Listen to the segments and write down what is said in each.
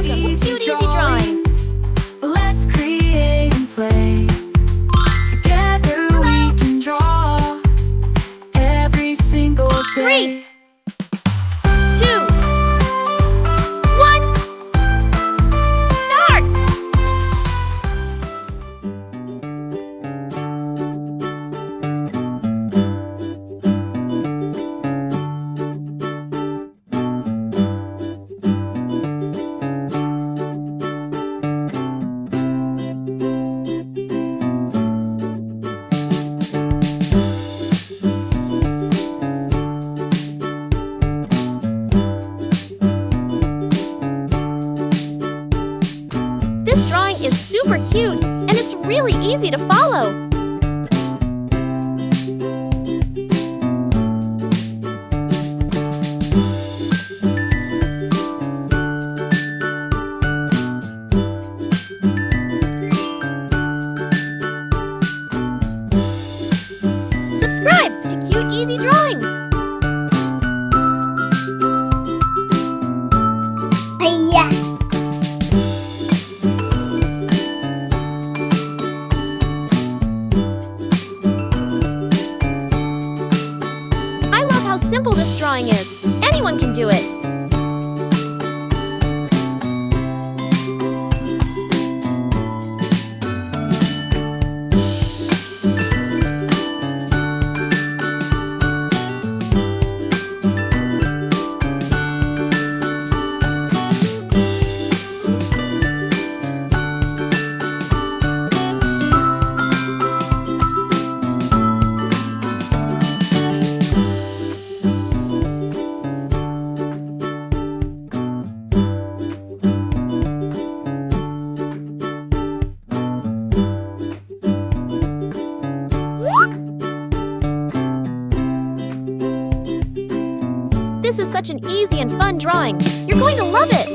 Welcome to Cute Easy Drawings. Let's create and play. Together we can draw every single day. 3, 2, 1, start! This drawing is super cute, and it's really easy to follow. Subscribe to Cute Easy Drawings. I love how simple this drawing is. Anyone can do it. This is such an easy and fun drawing. You're going to love it.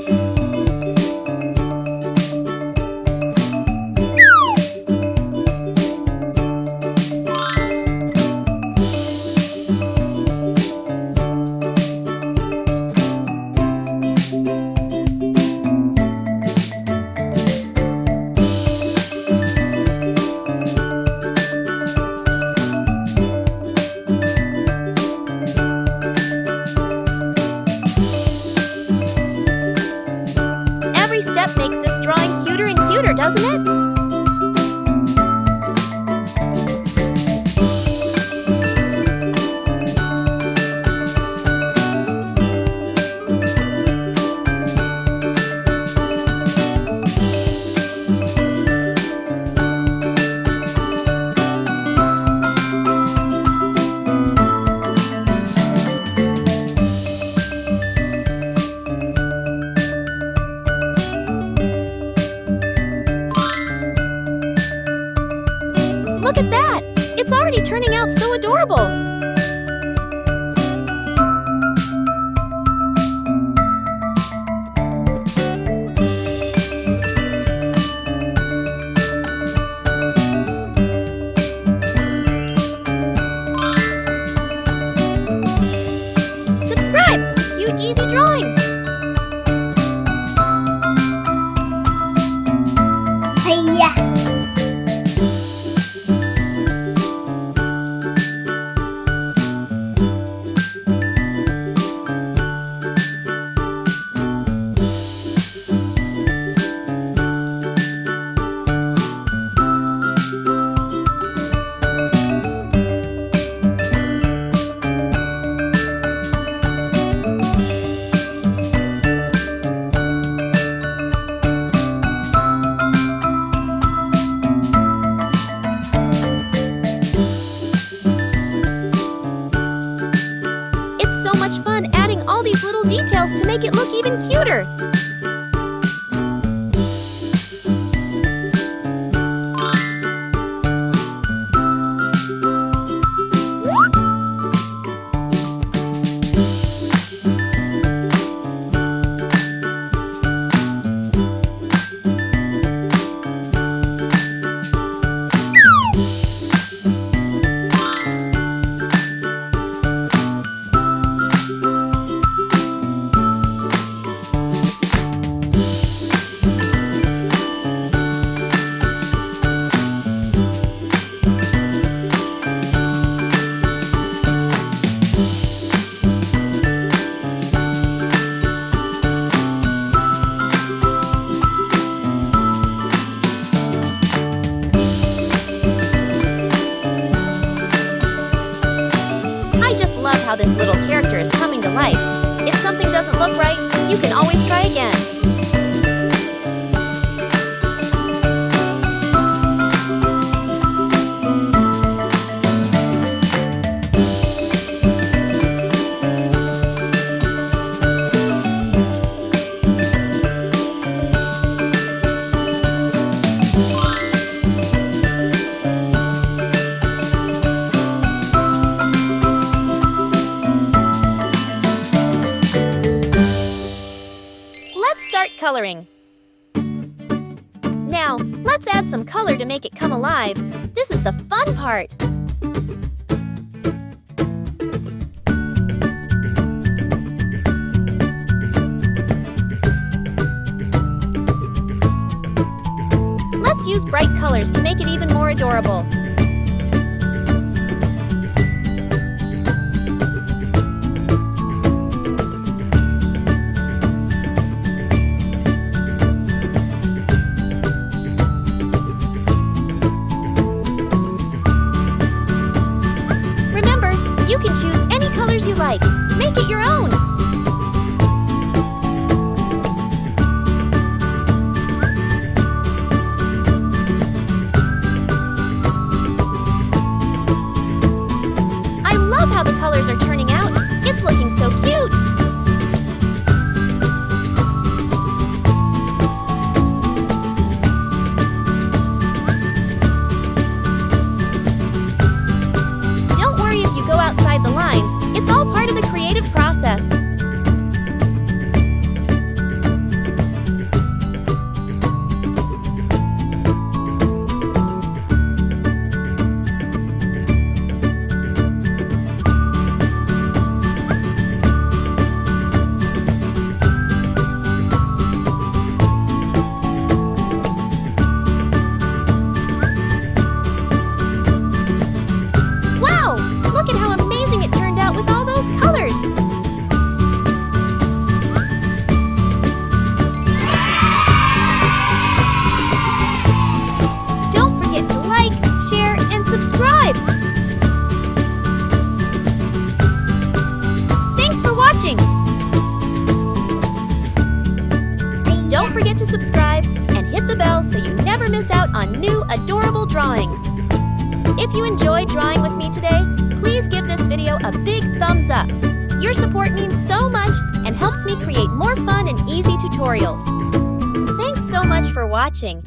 Every step makes this drawing cuter and cuter, doesn't it? Look at that! It's already turning out so adorable! Subscribe to Cute Easy Drawings! Much fun adding all these little details to make it look even cuter. Now, let's add some color to make it come alive. This is the fun part. Let's use bright colors to make it even more adorable. Remember, you can choose any colors you like. Make it your own. How the colors are turning out. It's looking so cute. Don't worry if you go outside the lines. It's all part of the creative process. Look at how amazing it turned out with all those colors! Don't forget to like, share, and subscribe! Thanks for watching! Don't forget to subscribe and hit the bell so you never miss out on new adorable drawings. If you enjoyed drawing with me today, please give this video a big thumbs up. Your support means so much and helps me create more fun and easy tutorials. Thanks so much for watching.